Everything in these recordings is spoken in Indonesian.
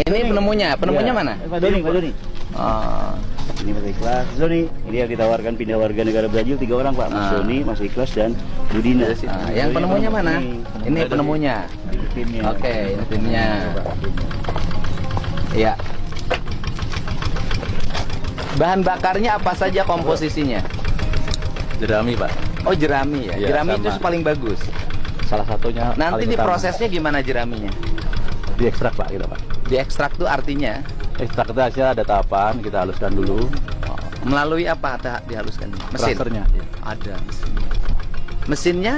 Ini penemunya mana? Pak Doni. Oh. Ini Mas Ikhlas, Doni. Ini yang ditawarkan pindah warga negara Brazil 3 orang Pak, Mas Doni, Mas Ikhlas dan Budina. Yang penemunya mana? Ini penemunya. Timnya. Oke, ini timnya. Iya. Bahan bakarnya apa saja komposisinya? Jerami, Pak. Oh, jerami ya. Iya, Jerami sama. itu paling bagus. Salah satunya. Nanti paling di utama. prosesnya gimana jeraminya? Diekstrak, Pak, kita, Pak. Diekstrak tuh artinya Ekstrak itu hasilnya ada tahapan, kita haluskan dulu. melalui apa dihaluskan? Mesin. Crushernya. Ada mesin. Mesinnya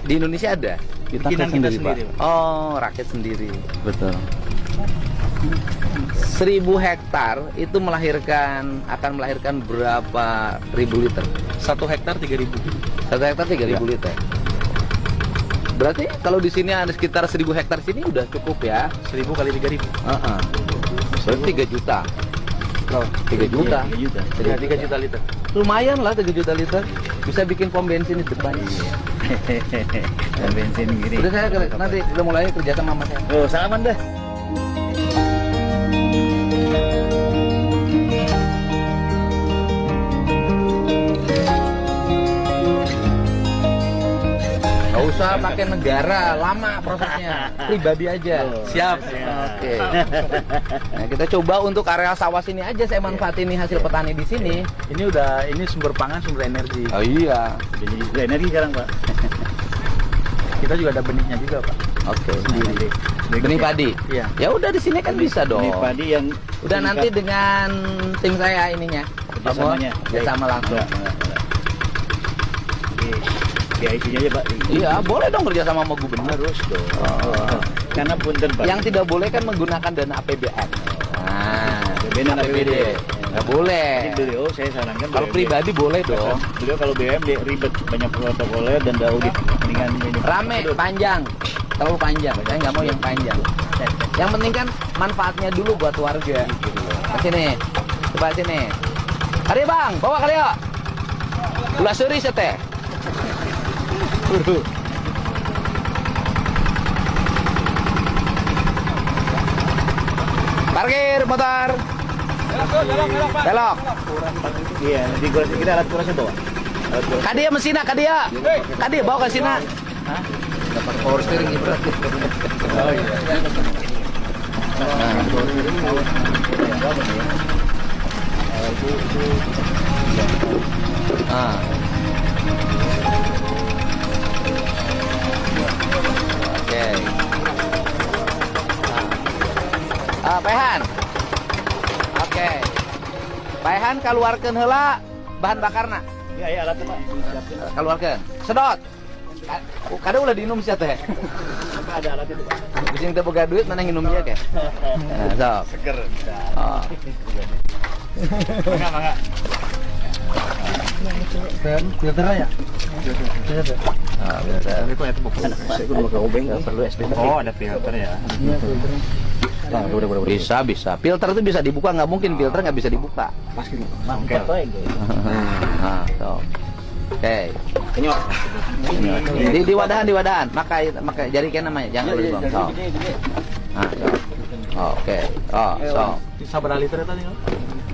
di Indonesia ada. Kita Bikinan sendiri, kita sendiri, Pak. Oh, rakit sendiri. Betul. 1000 hektar itu akan melahirkan berapa ribu liter? 1 hektar 3.000. 1 hektar 3.000 liter. Berarti kalau di sini ada sekitar 1000 hektar sini udah cukup ya? 1000 kali 3.000. Berarti 3 juta. 3 juta. 3 juta. Jadi 3 juta liter. Lumayan lah 3 juta liter. Bisa bikin pom bensin di depan. Dan bensin gini. Udah saya nanti udah mulai kerja sama Mas ya. Oh, salaman dah. Gak usah pakai negara, lama prosesnya. Pribadi aja. Siap. Oke. Nah, kita coba untuk area sawah sini aja saya manfaatin nih hasil petani di sini. Ini sumber pangan, sumber energi. Oh iya. Jadi juga energi sekarang Pak. Kita juga ada benihnya juga, Pak. Oke. Sendiri. Benih padi. Iya. Ya udah di sini kan bisa dong. Ini padi yang Udah nanti dengan tim saya ininya. kerjasamanya. Kerjasama langsung. Di IC-nya aja Pak. Iya, boleh dong kerja sama gubernur. Harus dong. Karena punten Pak. Yang tidak boleh kan menggunakan dana APBN. Nah, APBN dan APBD. Nggak boleh. Jadi beliau saya sarankan Kalau BUMD. pribadi boleh dong. Beliau kalau BUMD ribet, banyak protokoler dan audit. Mendingan ini. Rame, panjang. Terlalu panjang. Saya nggak mau yang panjang. Yang penting kan manfaatnya dulu buat warga. Ke sini. Coba sini. Kali Bang, bawa kali yuk. Gula seri teh. Parkir motor. Belok. Iya, di gua kita alat kurasnya bawa. Alat kuras. Kadia mesina, kadia. Kadia bawa ke sini. Dapat power steering gitu. Oh iya. Ah. Oke. Pehan. Oke. Pehan keluarkan heula bahan bakarna. Iya, iya alatnya Pak. Keluarkan. Sedot. Kada ulah diinum sia teh. Ada alatnya tuh Pak. Bising teu boga duit mana nginum dia ke. Nah, sok. Seger. Oh. Mangga. Filternya ya? Ah, biasa. Saya kudu pakai obeng, nggak perlu SD. Oh, ada filter ya. Bisa. Filter itu bisa dibuka, nggak mungkin filter nggak bisa dibuka. Mangkel. Nah, sok. Oke. Kenyot. Di wadahan. Makai jari kan namanya, jangan lupa bang. Sok. Nah, sok. Oke. Oh, sok. Sabar liter tadi.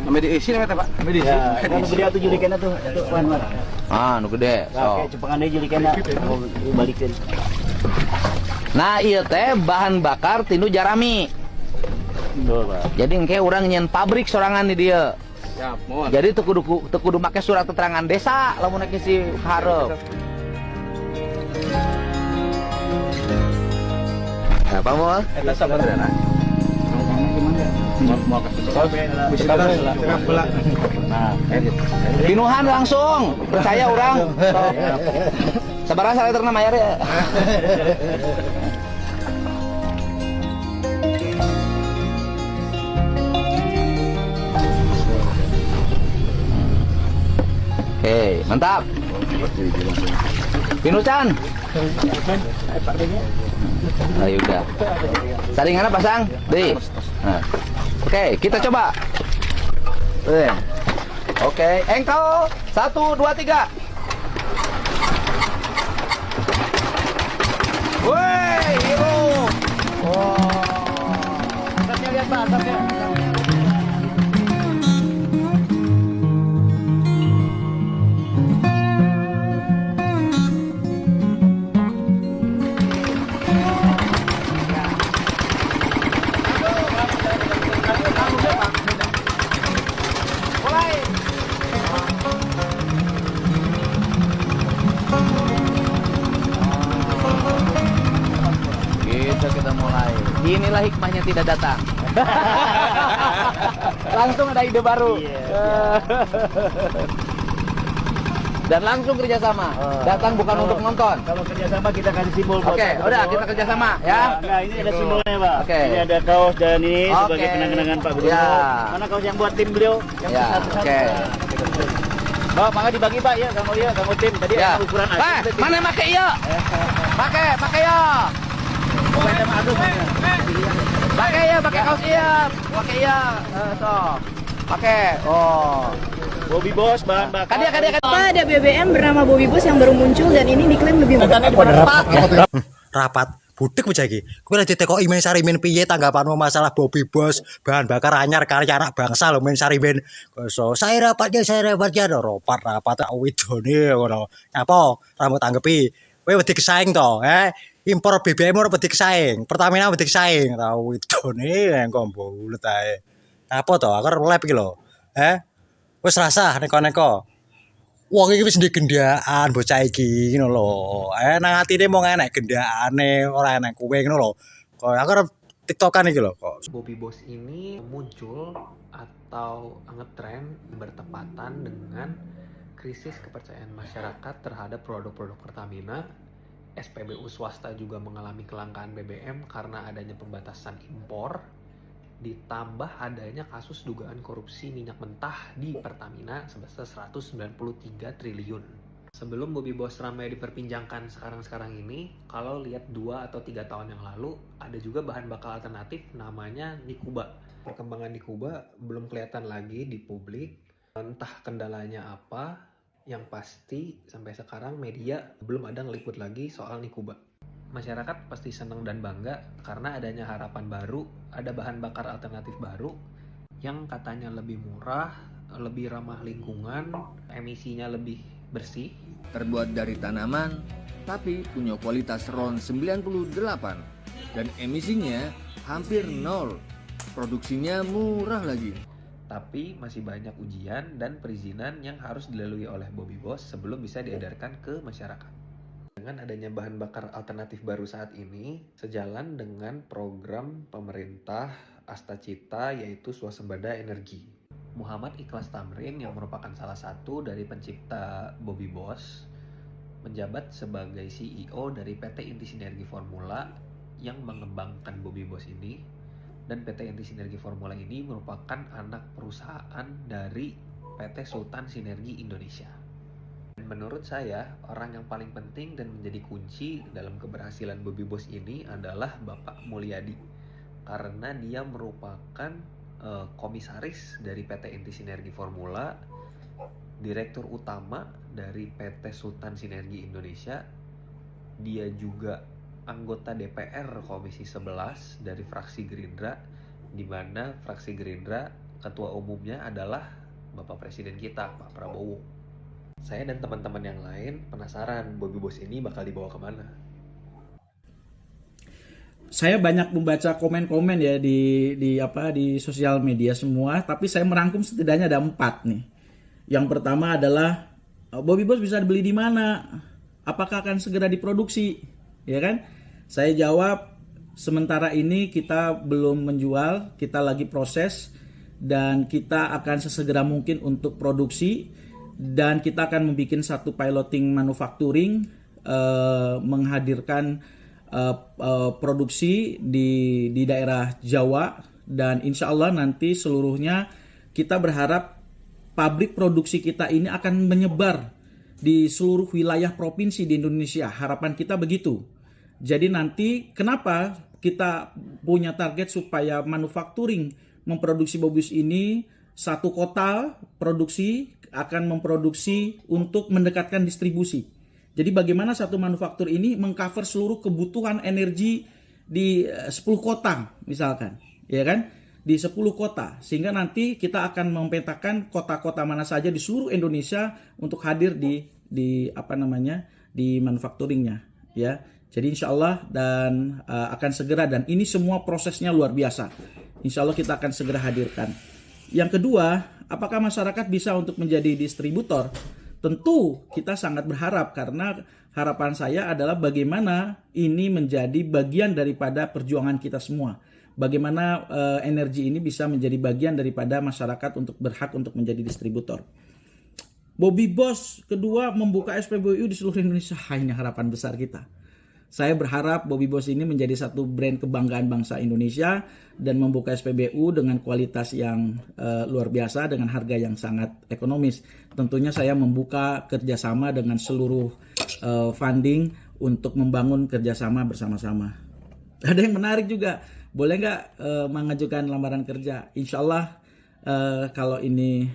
Ame diisi namanya Pak. Ame diisi. Ya, kan gede atuh julikena tuh. Atuh wan mah. Ah, nu gede. Oke, Sok. cepengan deui julikena. Balikeun. Nah, ieu teh bahan bakar tinu jarami. Betul, Pak. Jadi engke urang nyen pabrik sorangan di dieu. Siap, mohon. Jadi teu kudu make surat keterangan desa lamun ngisi hareup. Apa mau? Eta sabenerna. Mau Nah, Pinuhan langsung. Percaya orang. Sok. Sabaraha saliterna mayar ya. Oke, mantap. Pinucan. Ayo udah. Saringannya pasang, deh. Nah. Oke, kita coba. Oke, engkel 1, 2, 3. Woi, hero. Wow. lihat Pak asapnya. Mulai. Gitu kita mulai. Inilah hikmahnya tidak datang. Langsung ada ide baru. Dan langsung kerjasama. Datang bukan untuk nonton. Kalau kerjasama kita kasih simbol. Oke, udah kita kerjasama ya. Nah, ini ada simbolnya Pak. Oke. Ini ada kaos dan ini Oke. sebagai kenang-kenangan Pak Gubernur. Ya. Mana kaos yang buat tim beliau? Yang Ya, satu-satu. oke. Bapak, maka dibagi Pak ya sama tim. Tadi Ya. ada ukuran aja. Mana pakai ya? Pakai ya. Pakai ya, pakai kaos iya. Pakai ya. So. Pakai. Oh. Bobby Bos, bahan bakar. Kadia. Ada BBM bernama Bobby Bos yang baru muncul dan ini diklaim lebih murah. Rapat budek aja iki. Kowe lagi ditekoki men Sarimin piye tanggapanmu masalah Bobby Bos bahan bakar anyar karya anak bangsa lho men Sarimin. So, saya rapatnya rapat widone ngono. Apa kamu tanggepi? Kowe wedi kesaing to, impor BBM ora wedi kesaing, Pertamina wedi kesaing, ta widone engko bulet ae. Apa to? Aku lep iki lho. Wis rasah neko-neko. Wong iki wis ndek gendaan bocah iki ngono lho. Nang atine mung enek gendakane, ora enek kowe ngono lho. Kok aku arep TikTokan iki lho kok. Bobby Bos ini muncul atau ngetren bertepatan dengan krisis kepercayaan masyarakat terhadap produk-produk Pertamina. SPBU swasta juga mengalami kelangkaan BBM karena adanya pembatasan impor. Ditambah adanya kasus dugaan korupsi minyak mentah di Pertamina sebesar 193 triliun. Sebelum Bobby Bos ramai diperbincangkan sekarang ini, kalau lihat 2 atau 3 tahun yang lalu, ada juga bahan bakar alternatif namanya Nikuba. Perkembangan Nikuba belum kelihatan lagi di publik, entah kendalanya apa, yang pasti sampai sekarang media belum ada ngeliput lagi soal Nikuba. Masyarakat pasti senang dan bangga karena adanya harapan baru, ada bahan bakar alternatif baru yang katanya lebih murah, lebih ramah lingkungan, emisinya lebih bersih. Terbuat dari tanaman, tapi punya kualitas RON 98 dan emisinya hampir nol. Produksinya murah lagi. Tapi masih banyak ujian dan perizinan yang harus dilalui oleh Bobby Bos sebelum bisa diedarkan ke masyarakat. Dengan adanya bahan bakar alternatif baru saat ini, sejalan dengan program pemerintah Astacita yaitu swasembada energi. Muhammad Ikhlas Tamrin yang merupakan salah satu dari pencipta Bobby Bos menjabat sebagai CEO dari PT Inti Sinergi Formula yang mengembangkan Bobby Bos ini, dan PT Inti Sinergi Formula ini merupakan anak perusahaan dari PT Sultan Sinergi Indonesia. Menurut saya, orang yang paling penting dan menjadi kunci dalam keberhasilan Bobby Bos ini adalah Bapak Mulyadi, karena dia merupakan komisaris dari PT Inti Sinergi Formula, direktur utama dari PT Sultan Sinergi Indonesia. Dia juga anggota DPR Komisi 11 dari fraksi Gerindra, di mana fraksi Gerindra ketua umumnya adalah Bapak Presiden kita, Pak Prabowo. Saya dan teman-teman yang lain penasaran Bobby Bos ini bakal dibawa kemana. Saya banyak membaca komen-komen ya di sosial media semua, tapi saya merangkum setidaknya ada 4 nih. Yang pertama adalah Bobby Bos bisa dibeli di mana? Apakah akan segera diproduksi? Ya kan? Saya jawab, sementara ini kita belum menjual, kita lagi proses dan kita akan sesegera mungkin untuk produksi. Dan kita akan membuat satu piloting manufacturing, menghadirkan produksi di daerah Jawa, dan insya Allah nanti seluruhnya kita berharap pabrik produksi kita ini akan menyebar di seluruh wilayah provinsi di Indonesia. Harapan kita begitu. Jadi nanti kenapa kita punya target supaya manufacturing memproduksi Bobby Bos ini satu kota produksi akan memproduksi untuk mendekatkan distribusi. Jadi bagaimana satu manufaktur ini mengcover seluruh kebutuhan energi di 10 kota misalkan, ya kan? di 10 kota, sehingga nanti kita akan memetakan kota-kota mana saja di seluruh Indonesia untuk hadir di manufacturingnya, ya. Jadi insya Allah dan akan segera, dan ini semua prosesnya luar biasa. Insya Allah kita akan segera hadirkan. Yang kedua, apakah masyarakat bisa untuk menjadi distributor? Tentu kita sangat berharap, karena harapan saya adalah bagaimana ini menjadi bagian daripada perjuangan kita semua. Bagaimana energi ini bisa menjadi bagian daripada masyarakat untuk berhak untuk menjadi distributor. Bobby Boss kedua membuka SPBU di seluruh Indonesia. Ini harapan besar kita. Saya berharap Bobby Boss ini menjadi satu brand kebanggaan bangsa Indonesia dan membuka SPBU dengan kualitas yang luar biasa dengan harga yang sangat ekonomis. Tentunya saya membuka kerjasama dengan seluruh funding untuk membangun kerjasama bersama-sama. Ada yang menarik juga. Boleh nggak mengajukan lamaran kerja? Insya Allah kalau ini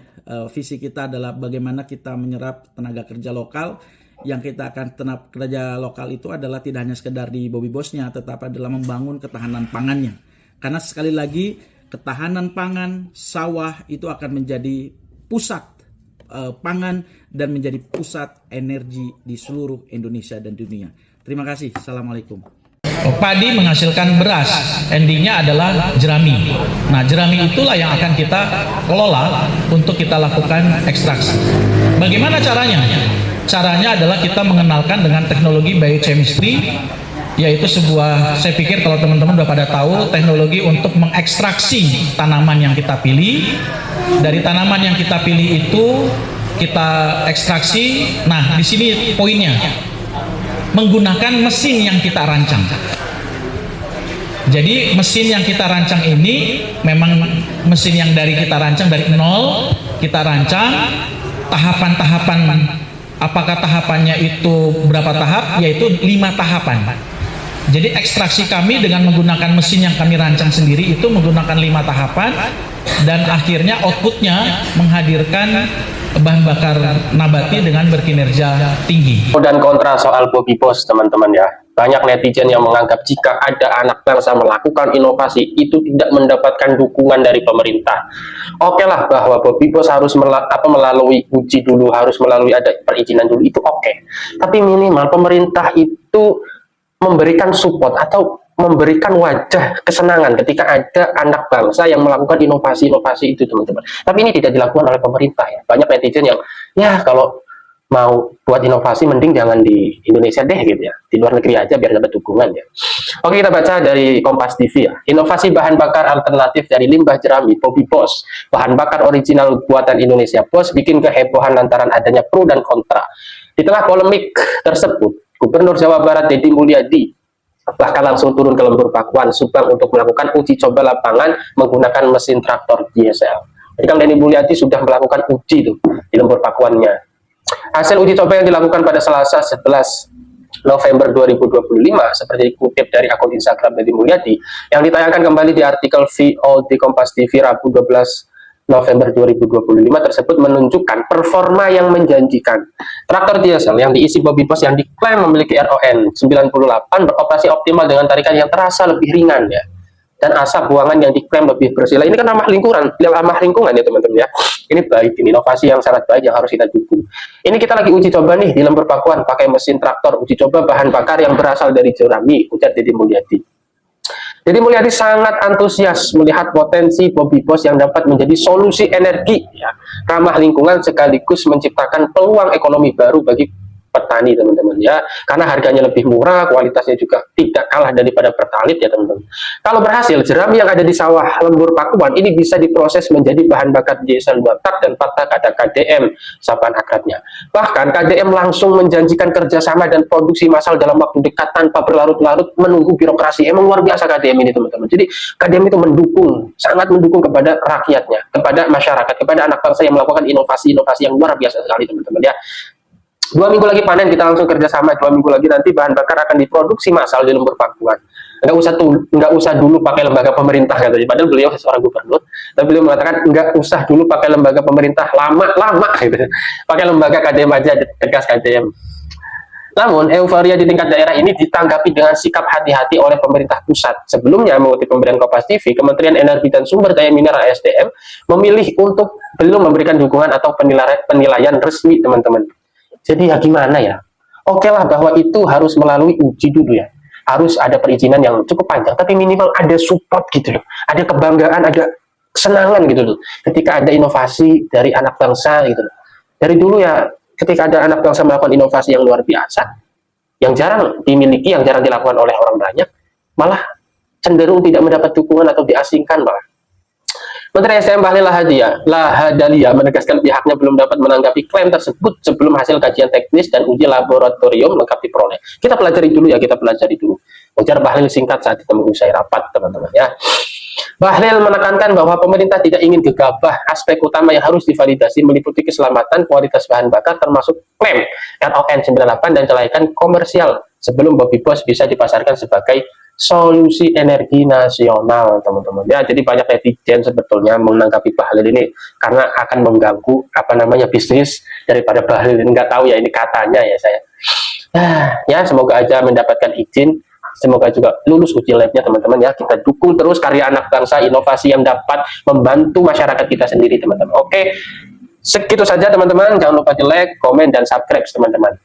visi kita adalah bagaimana kita menyerap tenaga kerja lokal. Yang kita akan tenaga kerja lokal itu adalah tidak hanya sekedar di Bobby Boss-nya, tetapi adalah membangun ketahanan pangannya. Karena sekali lagi ketahanan pangan sawah itu akan menjadi pusat pangan dan menjadi pusat energi di seluruh Indonesia dan dunia. Terima kasih. Assalamualaikum. Padi menghasilkan beras, endingnya adalah jerami. Nah, jerami itulah yang akan kita kelola untuk kita lakukan ekstraksi. Bagaimana caranya? Caranya adalah kita mengenalkan dengan teknologi biochemistry, yaitu sebuah, saya pikir kalau teman-teman udah pada tahu, teknologi untuk mengekstraksi tanaman yang kita pilih. Dari tanaman yang kita pilih itu kita ekstraksi. Nah, di sini poinnya, menggunakan mesin yang kita rancang. Jadi mesin yang kita rancang ini memang mesin yang kita rancang dari nol, kita rancang tahapan-tahapan. Apakah tahapannya itu berapa tahap? Yaitu 5 tahapan. Jadi ekstraksi kami dengan menggunakan mesin yang kami rancang sendiri itu menggunakan 5 tahapan, dan akhirnya outputnya menghadirkan bahan bakar nabati dengan berkinerja tinggi. Dan kontra soal Bobby Boss, teman-teman ya. Banyak netizen yang menganggap jika ada anak bangsa melakukan inovasi itu tidak mendapatkan dukungan dari pemerintah. Oke lah, bahwa Bobby Boss harus melalui uji dulu, harus melalui ada perizinan dulu, itu oke. Tapi minimal pemerintah itu memberikan support atau memberikan wajah kesenangan ketika ada anak bangsa yang melakukan inovasi-inovasi itu, teman-teman. Tapi ini tidak dilakukan oleh pemerintah ya. Banyak netizen yang ya kalau mau buat inovasi mending jangan di Indonesia deh gitu ya, di luar negeri aja biar dapat dukungan ya. Oke, kita baca dari Kompas TV ya. Inovasi bahan bakar alternatif dari limbah jerami Bobby Boss, bahan bakar original buatan Indonesia. Boss bikin kehebohan lantaran adanya pro dan kontra. Di tengah polemik tersebut, Gubernur Jawa Barat Deddy Mulyadi bahkan langsung turun ke Lembur Pakuan, Subang untuk melakukan uji coba lapangan menggunakan mesin traktor diesel. Jadi kan Deddy Mulyadi sudah melakukan uji tuh di Lembur Pakuannya. Hasil uji coba yang dilakukan pada Selasa 11 November 2025 seperti dikutip dari akun Instagram Deddy Mulyadi yang ditayangkan kembali di artikel VOD Kompas TV Rabu 12 November 2025 tersebut menunjukkan performa yang menjanjikan. Traktor diesel yang diisi Bobby Boss yang diklaim memiliki RON 98 beroperasi optimal dengan tarikan yang terasa lebih ringan ya, dan asap buangan yang diklaim lebih bersih. Ini kan ramah lingkungan ya teman-teman ya. Ini baik, ini inovasi yang sangat baik yang harus kita dukung. Ini kita lagi uji coba nih di Lembur Pakuan pakai mesin traktor, uji coba bahan bakar yang berasal dari jerami, ujar Deddy Mulyadi. Deddy Mulyadi sangat antusias melihat potensi Bobby Boss yang dapat menjadi solusi energi ya, ramah lingkungan sekaligus menciptakan peluang ekonomi baru bagi petani, teman-teman ya, karena harganya lebih murah, kualitasnya juga tidak kalah daripada pertalit ya teman-teman. Kalau berhasil, jerami yang ada di sawah Lembur Pakuan ini bisa diproses menjadi bahan bakar diesel 2 tak dan 4 tak ada KDM sapaan akrabnya. Bahkan KDM langsung menjanjikan kerjasama dan produksi massal dalam waktu dekat tanpa berlarut-larut menunggu birokrasi. Emang luar biasa KDM ini teman-teman. Jadi KDM itu mendukung, sangat mendukung kepada rakyatnya, kepada masyarakat, kepada anak bangsa yang melakukan inovasi-inovasi yang luar biasa sekali teman-teman ya. 2 minggu lagi panen, kita langsung kerjasama. 2 minggu lagi nanti bahan bakar akan diproduksi massal di Lembur Pakuan. Nggak usah dulu pakai lembaga pemerintah katanya. Padahal beliau seorang gubernur, tapi beliau mengatakan nggak usah dulu pakai lembaga pemerintah lama gitu. Pakai lembaga KDM aja, tegas KDM. Namun, euforia di tingkat daerah ini ditanggapi dengan sikap hati-hati oleh pemerintah pusat. Sebelumnya, mengutip pemberian Kompas TV, Kementerian Energi dan Sumber Daya Mineral SDM memilih untuk belum memberikan dukungan atau penilaian resmi, teman-teman. Jadi ya gimana ya? Oke lah bahwa itu harus melalui uji dulu ya. Harus ada perizinan yang cukup panjang, tapi minimal ada support gitu loh. Ada kebanggaan, ada kesenangan gitu loh. Ketika ada inovasi dari anak bangsa gitu loh. Dari dulu ya, ketika ada anak bangsa melakukan inovasi yang luar biasa, yang jarang dimiliki, yang jarang dilakukan oleh orang banyak, malah cenderung tidak mendapat dukungan atau diasingkan malah. Menteri SDM Bahlil Lahadalia menegaskan pihaknya belum dapat menanggapi klaim tersebut sebelum hasil kajian teknis dan uji laboratorium lengkap diperoleh. Kita pelajari dulu ya, kita pelajari dulu. Ujar Bahlil singkat saat ditemui usai rapat, teman-teman ya. Bahlil menekankan bahwa pemerintah tidak ingin gegabah. Aspek utama yang harus divalidasi meliputi keselamatan, kualitas bahan bakar, termasuk klaim RON 98 dan kelaikan komersial sebelum Bobby Boss bisa dipasarkan sebagai solusi energi nasional, teman-teman. Ya, jadi banyak netizen sebetulnya menanggapi Bahlil ini karena akan mengganggu bisnis daripada Bahlil. Nggak tahu ya, ini katanya ya saya. Ya, semoga aja mendapatkan izin. Semoga juga lulus uji labnya, teman-teman ya. Kita dukung terus karya anak bangsa, inovasi yang dapat membantu masyarakat kita sendiri, teman-teman. Oke, segitu saja teman-teman. Jangan lupa di like, komen, dan subscribe, teman-teman.